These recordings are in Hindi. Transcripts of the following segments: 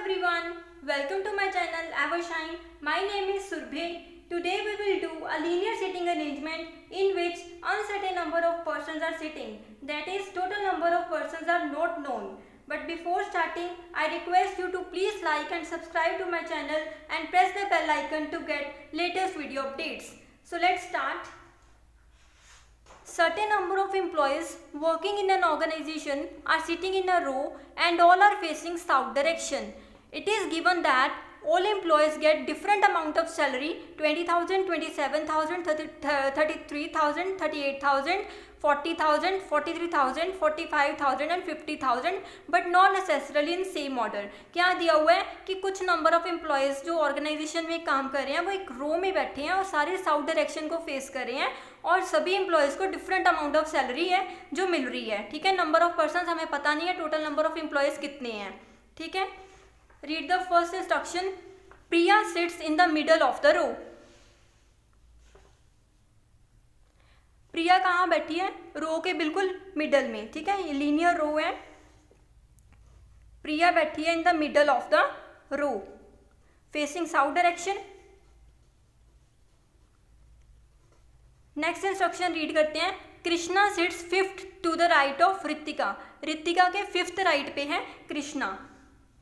everyone, welcome to my channel Evershine. My name is Surbhi. Today we will do a linear seating arrangement in which uncertain number of persons are sitting. That is, total number of persons are not known. But before starting, I request you to please like and subscribe to my channel and press the bell icon to get latest video updates. So let's start. Certain number of employees working in an organization are sitting in a row and all are facing south direction. It is given that all employees get different amount of salary, 20,000, 27,000, 33,000, 38,000, 40,000, 43,000, 45,000 and 50,000, but not necessarily in same order. क्या दिया हुआ है कि कुछ नंबर ऑफ एम्प्लॉयज़ जो ऑर्गेनाइजेशन में काम कर रहे हैं वो एक रो में बैठे हैं और सारे साउथ डायरेक्शन को फेस कर रहे हैं और सभी एम्प्लॉयज़ को डिफरेंट अमाउंट ऑफ सैलरी है जो मिल रही है. ठीक है, नंबर ऑफ पर्सन हमें पता नहीं है, टोटल नंबर ऑफ एम्प्लॉयज़ कितने हैं. ठीक है, read the first instruction. Priya sits in the middle of the row. Priya कहाँ बैठी है? रो के बिल्कुल मिडल में. ठीक है, ये लीनियर रो है. प्रिया बैठी है in the middle of the row facing south direction. Next instruction read करते हैं. Krishna sits fifth to the right of Ritika. Ritika के फिफ्थ राइट पे है कृष्णा.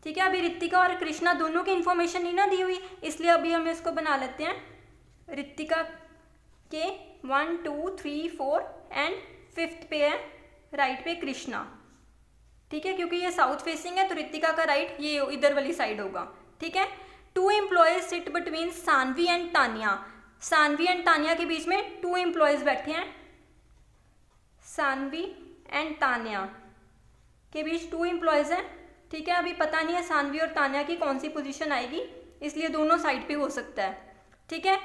ठीक है, अभी ऋतिका और कृष्णा दोनों की इंफॉर्मेशन नहीं ना दी हुई, इसलिए अभी हम इसको बना लेते हैं. ऋतिका के 1, 2, 3, 4 एंड फिफ्थ पे है राइट पे कृष्णा. ठीक है, क्योंकि ये साउथ फेसिंग है तो ऋतिका का राइट ये इधर वाली साइड होगा. ठीक है, 2 employees sit between Sanvi and Tania. Sanvi and Tania के बीच में 2 एम्प्लॉयज बैठे हैं. सानवी एंड तानिया के बीच 2 एम्प्लॉयज हैं. ठीक है, अभी पता नहीं है सानवी और तानिया की कौन सी पोजीशन आएगी, इसलिए दोनों साइड पे हो सकता है. ठीक है,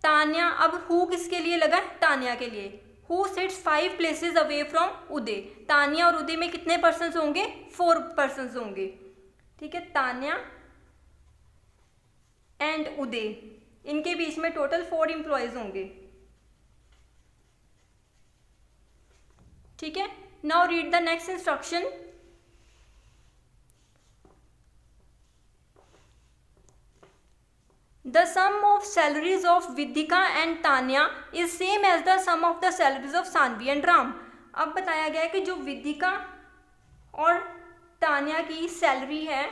तानिया, अब हु किसके लिए लगा? तानिया के लिए. Who sits 5 places away from Uday. Tania और उदय में कितने पर्सन्स होंगे? 4 पर्सन्स होंगे. ठीक है, तानिया एंड उदय, इनके बीच में टोटल 4 एम्प्लॉयज होंगे. ठीक है, now read the next instruction. The sum of salaries of Vidika and Tanya is same as the sum of the salaries of Sanvi and Ram. अब बताया गया है कि जो विदिका और तान्या की सैलरी है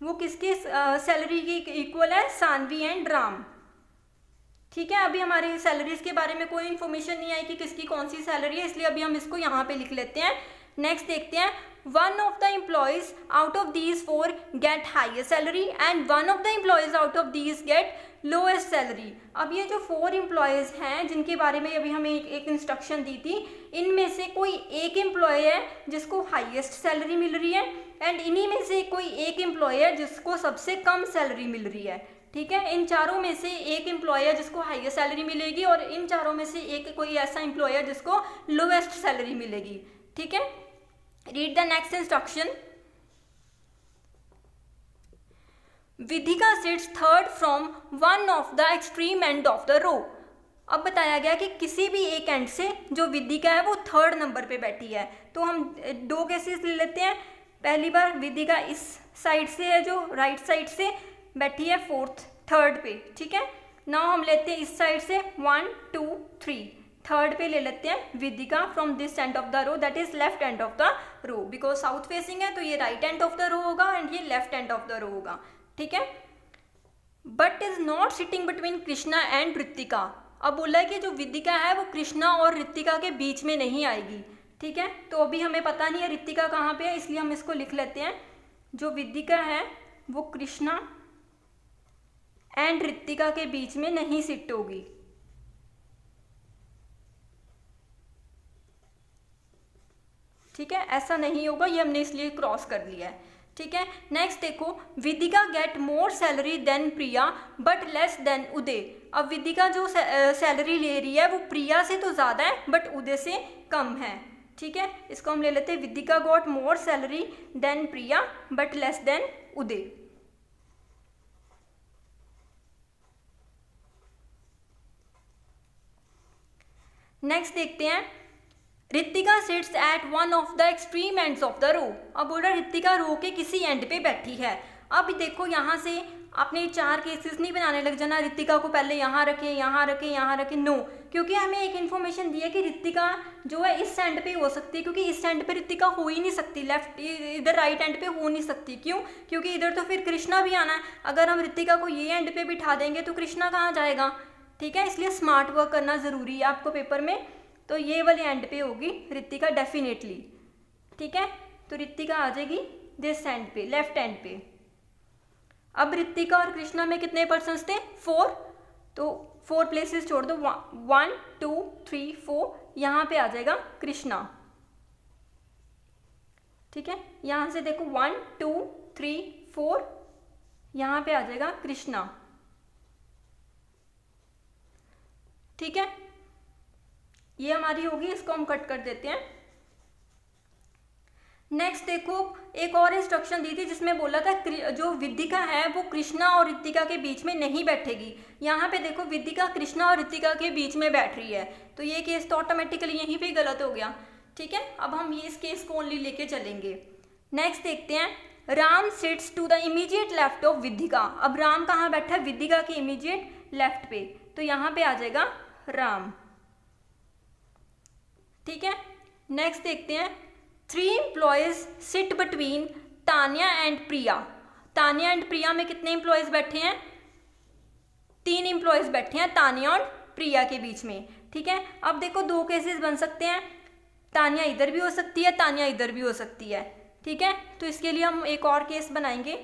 वो किसके सैलरी की इक्वल है? सानवी एंड राम. ठीक है, अभी हमारे सैलरीज के बारे में कोई इन्फॉर्मेशन नहीं आई कि किसकी कौन सी सैलरी है, इसलिए अभी हम इसको यहाँ पे लिख लेते हैं. नेक्स्ट देखते हैं. One of the employees out of these 4 get highest salary and one of the employees out of these get lowest salary. अब ये जो 4 employees हैं जिनके बारे में अभी हमें एक इंस्ट्रक्शन दी थी, इनमें से कोई एक एम्प्लॉय है जिसको हाईएस्ट सैलरी मिल रही है एंड इन्हीं में से कोई एक एम्प्लॉय है जिसको सबसे कम सैलरी मिल रही है. ठीक है, इन चारों में से एक एम्प्लॉय है जिसको हाईएस्ट सैलरी मिलेगी और इन चारों में से एक कोई ऐसा एम्प्लॉय है जिसको लोवेस्ट सैलरी मिलेगी. ठीक है, read the next instruction. Vidhika sits third from one of the extreme end of the row. अब बताया गया कि किसी भी एक एंड से जो विधिका है वो थर्ड नंबर पे बैठी है. तो हम 2 केसेस ले लेते हैं. पहली बार विधिका इस साइड से है जो राइट साइड से बैठी है थर्ड पे. ठीक है, नाउ हम लेते हैं इस साइड से 1, 2, 3 थर्ड पे ले लेते हैं Vidika from this end of the row, that is left end of the row. Because south facing है तो ये right end of the row होगा एंड ये left end of the row होगा. ठीक है, but is not sitting between Krishna and Ritika. अब बोला है कि जो विदिका है वो कृष्णा और ऋतिका के बीच में नहीं आएगी. ठीक है, तो अभी हमें पता नहीं है ऋतिका कहाँ पे है, इसलिए हम इसको लिख लेते हैं. जो विदिका है वो कृष्णा एंड ऋतिका के बीच में नहीं सिट होगी. ठीक है, ऐसा नहीं होगा, ये हमने इसलिए क्रॉस कर लिया है. ठीक है, नेक्स्ट देखो. Vidika get more salary than Priya but less than Uday. अब विदिका जो सैलरी ले रही है वो प्रिया से तो ज़्यादा है बट उदय से कम है. ठीक है, इसको हम ले लेते हैं. Vidika got more salary than Priya but less than Uday. Next देखते हैं. Ritika sits at one of the extreme ends of the row. अब बोल रहा रितिका रो के किसी एंड पे बैठी है। अब देखो यहाँ से आपने 4 केसेस नहीं बनाने लग जाना, रितिका को पहले यहाँ रखें, यहाँ रखें, यहाँ रखें, नो, क्योंकि हमें एक इन्फॉर्मेशन दी है कि रितिका जो है इस एंड पे हो सकती है, क्योंकि इस एंड पे रितिका हो ही नहीं सकती, लेफ्ट इधर राइट एंड पे हो नहीं सकती। क्यों? क्योंकि इधर तो फिर कृष्णा भी आना है। अगर हम रितिका को ये एंड पे बिठा देंगे तो कृष्णा कहाँ जाएगा? ठीक है, इसलिए स्मार्ट वर्क करना ज़रूरी है आपको पेपर में। तो ये वाले एंड पे होगी रितिका डेफिनेटली। ठीक है, तो रितिका आ जाएगी दिस एंड पे, लेफ्ट एंड पे। अब रितिका और कृष्णा में कितने पर्सन्स थे? 4, तो 4 प्लेसेस छोड़ दो, 1 2 3 4, यहाँ पे आ जाएगा कृष्णा। ठीक है, यहाँ से देखो 1 2 3 4, यहाँ पे आ जाएगा कृष्णा। ठीक है, ये हमारी होगी, इसको हम कट कर देते हैं। नेक्स्ट देखो, एक और इंस्ट्रक्शन दी थी जिसमें बोला था जो विदिका है वो कृष्णा और रितिका के बीच में नहीं बैठेगी। यहाँ पे देखो विदिका कृष्णा और रितिका के बीच में बैठ रही है, तो ये केस तो ऑटोमेटिकली यहीं पे गलत हो गया। ठीक है, अब हम ये इस केस को ओनली लेके चलेंगे। नेक्स्ट देखते हैं, Ram sits to the immediate left of Vidika. अब राम कहाँ बैठा है? विदिका के इमीडिएट लेफ्ट पे, तो यहाँ पे आ जाएगा राम। ठीक है, नेक्स्ट देखते हैं, 3 employees sit between Tania and Priya. Tania and Priya में कितने एम्प्लॉयज बैठे हैं? 3 एम्प्लॉयज बैठे हैं तानिया और प्रिया के बीच में। ठीक है, अब देखो 2 केसेस बन सकते हैं, तानिया इधर भी हो सकती है, तानिया इधर भी हो सकती है। ठीक है, तो इसके लिए हम एक और केस बनाएंगे।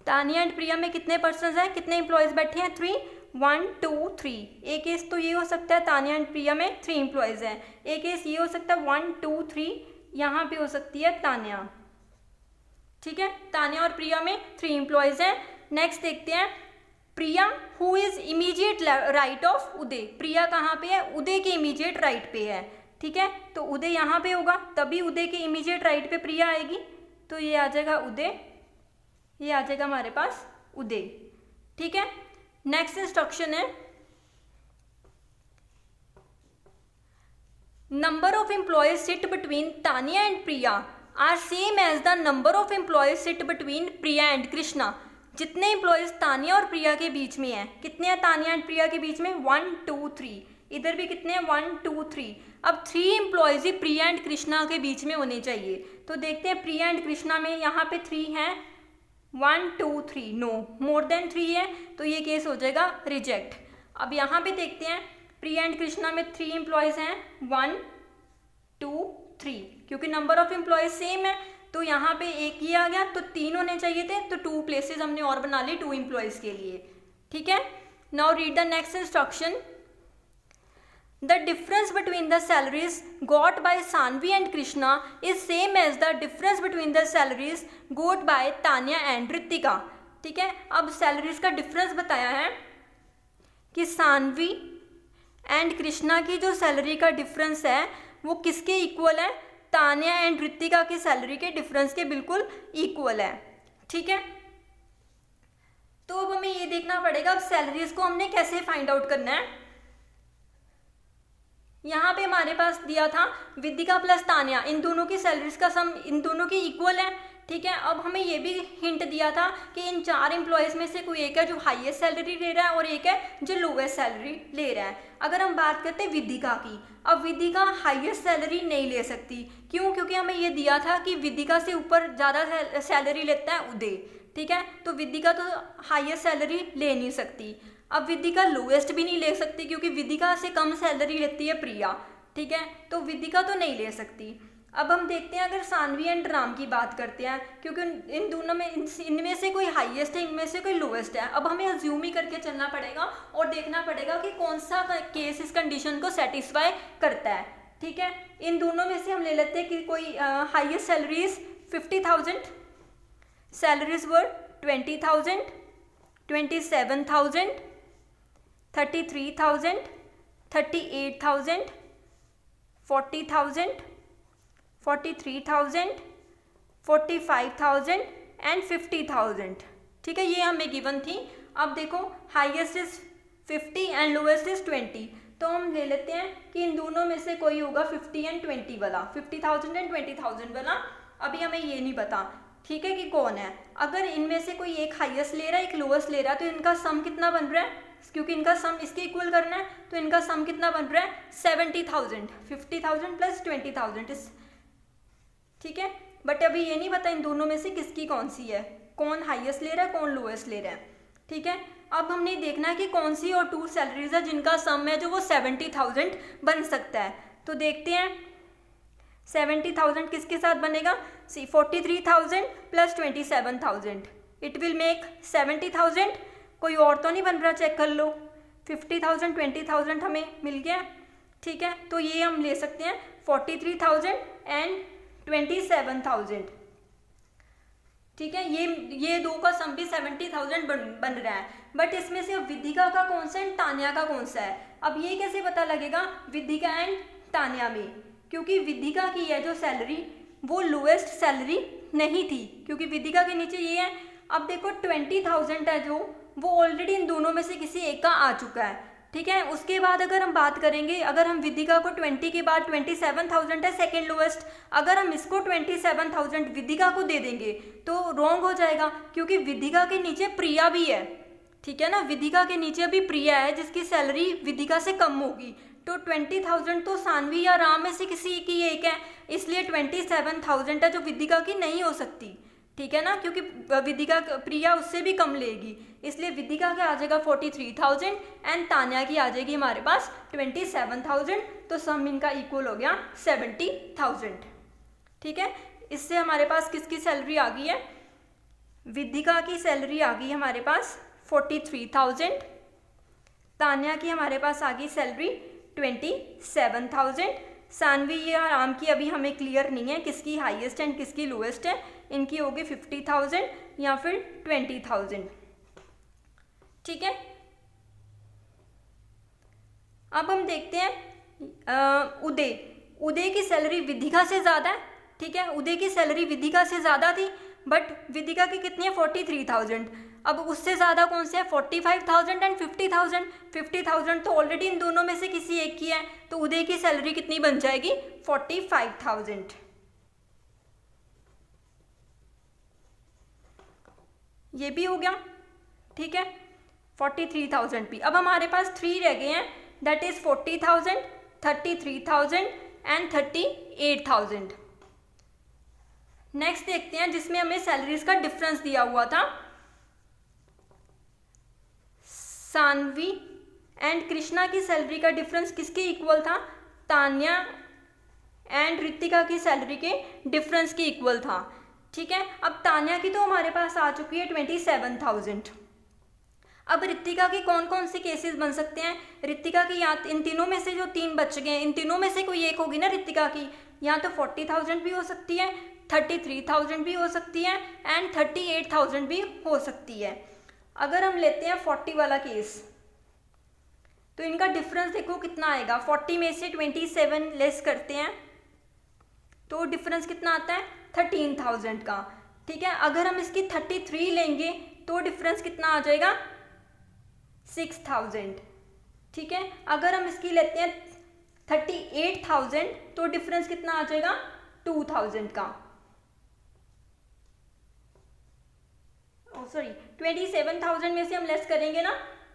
तानिया एंड प्रिया में कितने पर्सन्स हैं, कितने एम्प्लॉयज बैठे हैं? 3, 1 2 3। एक केस तो ये हो सकता है तानिया एंड प्रिया में 3 एम्प्लॉयज हैं। एक केस ये हो सकता है 1 2 3, यहाँ पे हो सकती है तानिया। ठीक है, तानिया और प्रिया में 3 एम्प्लॉयज हैं। नेक्स्ट देखते हैं, Priya who is immediate right of Uday. Priya कहाँ पे है? उदय के इमीडिएट राइट पे है। ठीक है, तो उदय यहाँ पे होगा, तभी उदय के इमीडिएट राइट पे प्रिया आएगी, तो ये आ जाएगा उदय, ये आ जाएगा हमारे पास उदय। ठीक है, नेक्स्ट इंस्ट्रक्शन है, number of employees sit between Tania and Priya are same as the number of employees sit between Priya and Krishna. जितने एम्प्लॉयज तानिया और प्रिया के बीच में हैं, कितने हैं तानिया एंड प्रिया के बीच में? 1 2 3। इधर भी कितने हैं? 1 2 3। अब 3 employees he Priya and Krishna के बीच में होने चाहिए। तो देखते हैं प्रिया एंड कृष्णा में यहाँ पे 3 हैं, 1 2 3, नो, मोर देन 3 है, तो ये केस हो जाएगा रिजेक्ट। अब यहाँ पे देखते हैं, प्रिया एंड कृष्णा में 3 एम्प्लॉयज हैं, 1 2 3, क्योंकि नंबर ऑफ एम्प्लॉयज सेम है, तो यहाँ पे एक ही आ गया, तो 3 होने चाहिए थे, तो 2 प्लेसेस हमने और बना ली 2 एम्प्लॉयज के लिए। ठीक है, now read the next instruction. The difference between the salaries got by Sanvi and Krishna is same as the difference between the salaries got by Tanya and Ritika। ठीक है, अब सैलरीज का डिफरेंस बताया है कि सानवी एंड कृष्णा की जो सैलरी का डिफरेंस है वो किसके इक्वल है? तान्या एंड रितिका की सैलरी के डिफरेंस के बिल्कुल इक्वल है। ठीक है, तो अब हमें ये देखना पड़ेगा अब सैलरीज को हमने कैसे फाइंड आउट करना है। यहाँ पे हमारे पास दिया था विदिका प्लस तान्या, इन दोनों की सैलरीज का सम इन दोनों की इक्वल है। ठीक है, अब हमें ये भी हिंट दिया था कि इन 4 एम्प्लॉयज़ में से कोई एक है जो हाईएस्ट सैलरी ले रहा है और एक है जो लोवेस्ट सैलरी ले रहा है। अगर हम बात करते हैं विदिका की, अब विदिका हाईएस्ट सैलरी नहीं ले सकती। क्यों? क्योंकि हमें ये दिया था कि विदिका से ऊपर ज़्यादा सैलरी लेता है उदय। ठीक है, तो विदिका तो हाईएस्ट सैलरी ले नहीं सकती। अब विदिका लोएस्ट भी नहीं ले सकती क्योंकि विदिका से कम सैलरी लेती है प्रिया। ठीक है, तो विदिका तो नहीं ले सकती। अब हम देखते हैं अगर सानवी एंड राम की बात करते हैं, क्योंकि इन दोनों में इनमें से कोई हाईएस्ट है, इनमें से कोई लोएस्ट है। अब हमें अज्यूम ही करके चलना पड़ेगा और देखना पड़ेगा कि कौन सा केस इस कंडीशन को सेटिस्फाई करता है। ठीक है, इन दोनों में से हम ले लेते हैं कि कोई highest salaries 50,000, salaries were 20,000, 27,000, 33,000, 38,000, 40,000, 43,000, 45,000 and 50,000। ठीक है, ये हमें गिवन थी। अब देखो highest is 50 and lowest is 20, तो हम ले लेते हैं कि इन दोनों में से कोई होगा 50 एंड 20 वाला, 50,000 एंड 20,000 वाला। अभी हमें ये नहीं पता, ठीक है, कि कौन है। अगर इनमें से कोई एक हाईएस्ट ले रहा है, एक लोएस्ट ले रहा है, तो इनका सम कितना बन रहा है, क्योंकि इनका सम इसके इक्वल करना है, तो इनका सम कितना बन रहा है 70,000, 50,000 प्लस 20,000। ठीक है, बट अभी ये नहीं पता इन दोनों में से किसकी कौन सी है, कौन हाईएस्ट ले रहा है, कौन लोएस्ट ले रहा है। ठीक है, अब हमने देखना है कि कौन सी और 2 सैलरीज है जिनका सम है जो वो 70,000 बन सकता है। तो देखते हैं 70,000 किसके साथ बनेगा। 43,000 प्लस 27,000 इट विल मेक 70,000। कोई और तो नहीं बन रहा, चेक कर लो। 50,000 20,000 हमें मिल गया। ठीक है, तो ये हम ले सकते हैं 43,000 एंड 27,000। ठीक है, ये दो का सम भी 70,000 बन रहा है। बट इसमें से विधिका का कौन सा एंड तान्या का कौन सा है, अब ये कैसे पता लगेगा विधिका एंड तान्या में, क्योंकि विधिका की है जो सैलरी वो लोएस्ट सैलरी नहीं थी, क्योंकि विधिका के नीचे ये है। अब देखो 20,000 है जो वो ऑलरेडी इन दोनों में से किसी एक का आ चुका है। ठीक है, उसके बाद अगर हम बात करेंगे, अगर हम विधिका को 20 के बाद 27,000 है सेकेंड लोएस्ट, अगर हम इसको 27,000 विधिका को दे देंगे तो रॉन्ग हो जाएगा, क्योंकि विधिका के नीचे प्रिया भी है। ठीक है ना, विधिका के नीचे भी प्रिया है जिसकी सैलरी विधिका से कम होगी। तो 20,000 तो सानवी या राम में से किसी की एक है, इसलिए 27,000 है जो विधिका की नहीं हो सकती। ठीक है ना, क्योंकि विधिका प्रिया उससे भी कम लेगी, इसलिए विधिका का आ जाएगा 43,000 एंड तान्या की आ जाएगी हमारे पास 27,000। तो सम इनका इक्वल हो गया 70,000। ठीक है, इससे हमारे पास किसकी सैलरी आ गई है, विधिका की सैलरी आ गई हमारे पास 43,000, तान्या की हमारे पास आ गई सैलरी 27,000। सानवी या राम की अभी हमें क्लियर नहीं है किसकी हाईएस्ट एंड किसकी लोएस्ट है, इनकी होगी 50,000 या फिर 20,000। ठीक है, अब हम देखते हैं उदय की सैलरी विधिका से ज़्यादा है। ठीक है, उदय की सैलरी विधिका से ज़्यादा थी, बट विधिका की कितनी है 43,000। अब उससे ज़्यादा कौन से है 45,000 एंड 50,000। 50,000 तो ऑलरेडी इन दोनों में से किसी एक की है, तो उदय की सैलरी कितनी बन जाएगी 45,000। ये भी हो गया। ठीक है, 43,000 भी। अब हमारे पास 3 रह गए हैं, दैट इज 40,000, 33,000 एंड 38,000। नेक्स्ट देखते हैं जिसमें हमें सैलरीज का डिफरेंस दिया हुआ था। सानवी एंड कृष्णा की सैलरी का डिफरेंस किसके इक्वल था, तान्या एंड रितिका की सैलरी के डिफरेंस के इक्वल था। ठीक है, अब तान्या की तो हमारे पास आ चुकी है 27,000। अब रितिका के कौन कौन से केसेस बन सकते हैं, रितिका की या इन तीनों में से जो 3 बच गए, इन तीनों में से कोई एक होगी ना रितिका की, या तो 40,000 भी हो सकती है, 33,000 भी हो सकती है एंड 38,000 भी हो सकती है। अगर हम लेते हैं 40 वाला केस, तो इनका डिफरेंस देखो कितना आएगा। 40 में से 27 लेस करते हैं तो डिफरेंस कितना आता है 13,000 का। ठीक है, अगर हम इसकी 33 लेंगे तो डिफरेंस कितना आ जाएगा 6,000। ठीक है, अगर हम इसकी लेते हैं 38,000 तो डिफरेंस कितना आ जाएगा 2,000 का। सॉरी 27,000 में से हम लेस करेंगे ना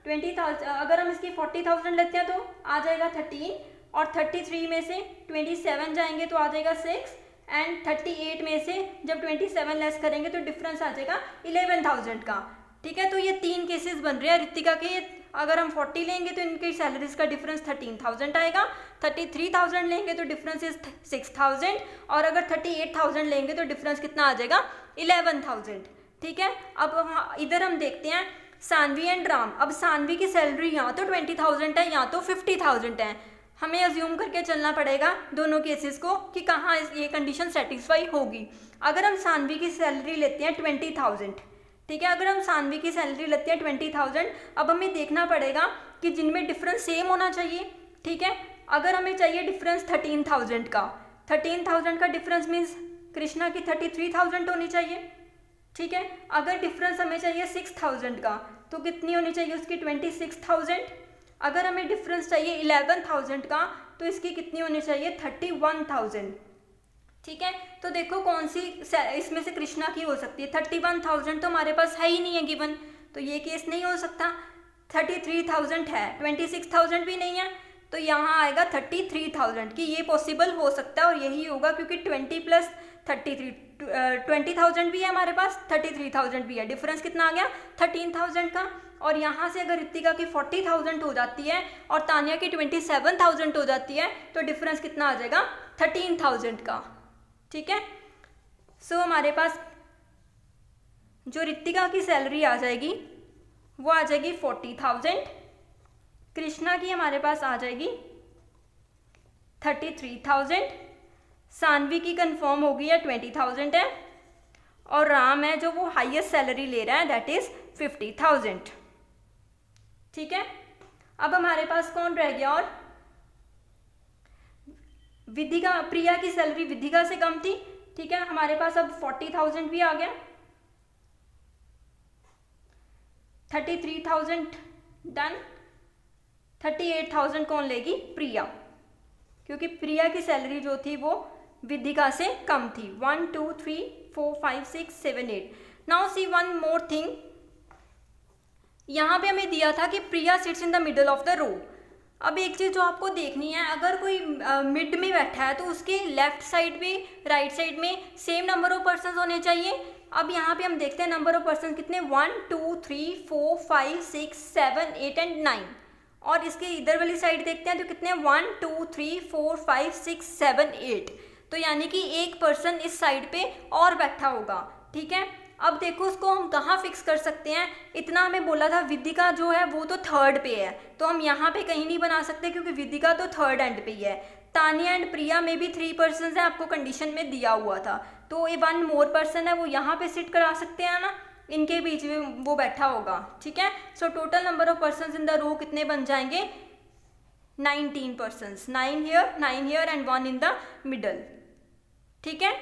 20,000, अगर हम इसकी 40,000 लेते हैं तो आ जाएगा 13, और 33 में से 27 जाएंगे तो आ जाएगा 6, एंड 38 में से जब 27 लेस करेंगे तो डिफरेंस आ जाएगा 11,000 का। ठीक है, तो ये 3 केसेस बन रहे हैं रितिका के। अगर हम 40 लेंगे तो इनकी सैलरीज का डिफरेंस 13,000 आएगा, 33,000 लेंगे तो डिफरेंस इज 6,000, और अगर 38,000 लेंगे तो डिफरेंस कितना आ जाएगा 11,000। ठीक है, अब इधर हम देखते हैं सानवी एंड राम। अब सानवी की सैलरी यहाँ तो 20,000 है, यहाँ तो 50,000 है। हमें अज्यूम करके चलना पड़ेगा दोनों केसेस को कि कहाँ ये कंडीशन सेटिस्फाई होगी। अगर हम सानवी की सैलरी लेते हैं 20,000, ठीक है, अगर हम सानवी की सैलरी लेते हैं 20,000, अब हमें देखना पड़ेगा कि जिनमें डिफरेंस सेम होना चाहिए, ठीक है। अगर हमें चाहिए डिफरेंस 13,000 का, 13,000 का डिफरेंस मीन्स कृष्णा की 33,000 होनी चाहिए, ठीक है। अगर डिफरेंस हमें चाहिए 6,000 का तो कितनी होनी चाहिए उसकी 26,000। अगर हमें डिफरेंस चाहिए 11,000 का तो इसकी कितनी होनी चाहिए 31,000, ठीक है। तो देखो कौन सी इसमें से कृष्णा की हो सकती है, 31,000 तो हमारे पास है ही नहीं है गिवन, तो ये केस नहीं हो सकता। 33,000 है, 26,000 भी नहीं है, तो यहाँ आएगा 33,000 की, ये पॉसिबल हो सकता है और यही होगा क्योंकि 20 + 33 20,000 भी है हमारे पास, 33,000 भी है, डिफरेंस कितना आ गया 13,000 का। और यहाँ से अगर ऋतिका की 40,000 हो जाती है और तानिया की 27,000 हो जाती है तो डिफरेंस कितना आ जाएगा 13,000 का, ठीक है। सो हमारे पास जो ऋतिका की सैलरी आ जाएगी वो आ जाएगी 40,000, कृष्णा की हमारे पास आ जाएगी 33,000, सानवी की कंफर्म हो गई है 20,000 है, और राम है जो वो हाईएस्ट सैलरी ले रहा है दैट इज 50,000, ठीक है। अब हमारे पास कौन रह गया, और विधिका, प्रिया की सैलरी विधिका से कम थी, ठीक है। हमारे पास अब 40,000 भी आ गया, 33,000 डन, 38,000 कौन लेगी, प्रिया, क्योंकि प्रिया की सैलरी जो थी वो विधिका से कम थी। 1 2 3 4 5 6 7 8। Now see one more thing, यहाँ पे हमें दिया था कि Priya sits in the middle of the row. अब एक चीज़ जो आपको देखनी है, अगर कोई मिड में बैठा है तो उसके लेफ्ट साइड में, राइट साइड में सेम नंबर ऑफ पर्सन होने चाहिए। अब यहाँ पे हम देखते हैं नंबर ऑफ पर्सन कितने, 1 2 3 4 5 6 7 8 एंड 9, और इसके इधर वाली साइड देखते हैं तो कितने 1 2 3 4 5 6 7 8, तो यानी कि एक पर्सन इस साइड पे और बैठा होगा, ठीक है। अब देखो उसको हम कहाँ फिक्स कर सकते हैं, इतना हमें बोला था विधिका जो है वो तो थर्ड पे है, तो हम यहाँ पे कहीं नहीं बना सकते क्योंकि विधिका तो थर्ड एंड पे ही है। तानिया एंड प्रिया में भी 3 पर्सन है, आपको कंडीशन में दिया हुआ था, तो ये 1 मोर पर्सन है वो यहाँ पे सिट करा सकते हैं ना, इनके बीच में वो बैठा होगा, ठीक है। So total number of person in the row कितने बन जाएंगे, 19 person, 9 here and 1 in the middle, ठीक है।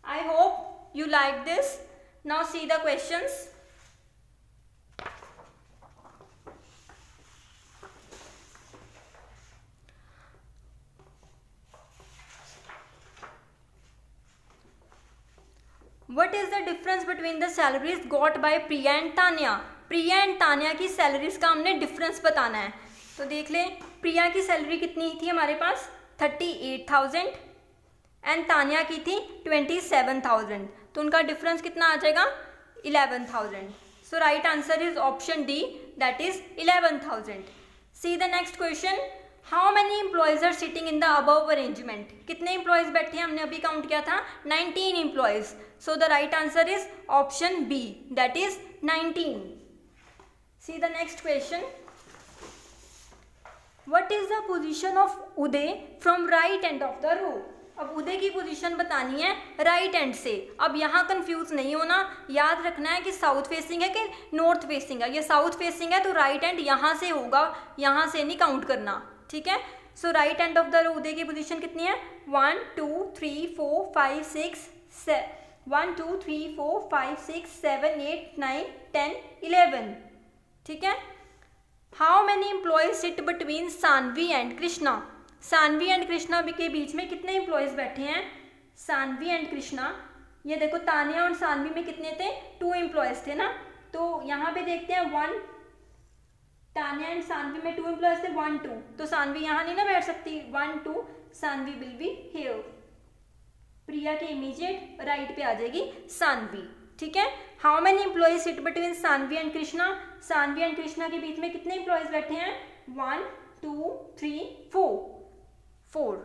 I hope you like this. Now see the questions. What is the difference between the salaries got by Priya and Tanya? Priya and Tania की सैलरीज का हमने डिफरेंस बताना है, तो देख ले प्रिया की सैलरी कितनी थी हमारे पास 38,000 एंड तानिया की थी 27,000, तो उनका डिफरेंस कितना आ जाएगा 11,000। So right answer is option D that is 11,000। See the next question, how many employees are sitting in the above arrangement, कितने एम्प्लॉयज बैठे हैं, हमने अभी काउंट किया था 19 employees, so the right answer is option B that is 19। See the next question, what is the position of Uday from right end of the row. अब उदय की पोजीशन बतानी है राइट एंड से। अब यहाँ कंफ्यूज नहीं होना, याद रखना है कि साउथ फेसिंग है कि नॉर्थ फेसिंग है। ये साउथ फेसिंग है तो राइट एंड यहाँ से होगा, यहाँ से नहीं काउंट करना, ठीक है। So right end of the row Uday की पोजीशन कितनी है 1 2 3 4 5 6 1 2 3 4 5 6 7 8 9 10 11, ठीक है। How many employees sit between Sanvi and Krishna, Sanvi and Krishna के बीच में कितने एम्प्लॉयज बैठे हैं, सानवी एंड कृष्णा, ये देखो तानिया और सानवी में कितने थे 2 एम्प्लॉयज थे ना, तो यहाँ पे देखते हैं 1, तानिया एंड सानवी में 2 एम्प्लॉयज थे 1 2, तो सानवी यहाँ नहीं ना बैठ सकती 1 2, Sanvi will be here, Priya के इमीडिएट राइट पे आ जाएगी सानवी, ठीक है। How many employees sit between Sanvi and Krishna, Sanvi and Krishna के बीच में कितने एम्प्लॉयज बैठे हैं 1 2 3 4,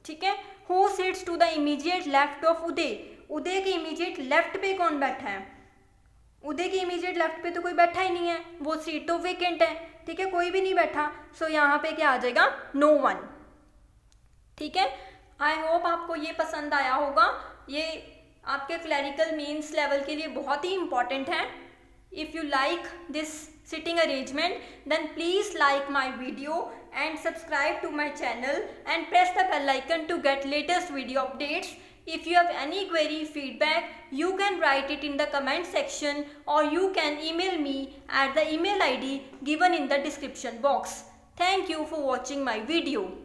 ठीक है। Who sits to the immediate left of Uday, Uday के इमीडिएट लेफ्ट पे कौन बैठा है, उदय के इमीडिएट लेफ्ट पे तो कोई बैठा ही नहीं है, वो सीट तो वेकेंट है, ठीक है, कोई भी नहीं बैठा, सो यहाँ पे क्या आ जाएगा नो वन, ठीक है। आई होप आपको ये पसंद आया होगा, ये आपके क्लरिकल मीन्स लेवल के लिए बहुत ही इंपॉर्टेंट है, If you like this sitting arrangement, then please like my video and subscribe to my channel and press the bell icon to get latest video updates. If you have any query, feedback, you can write it in the comment section or you can email me at the email ID given in the description box. Thank you for watching my video.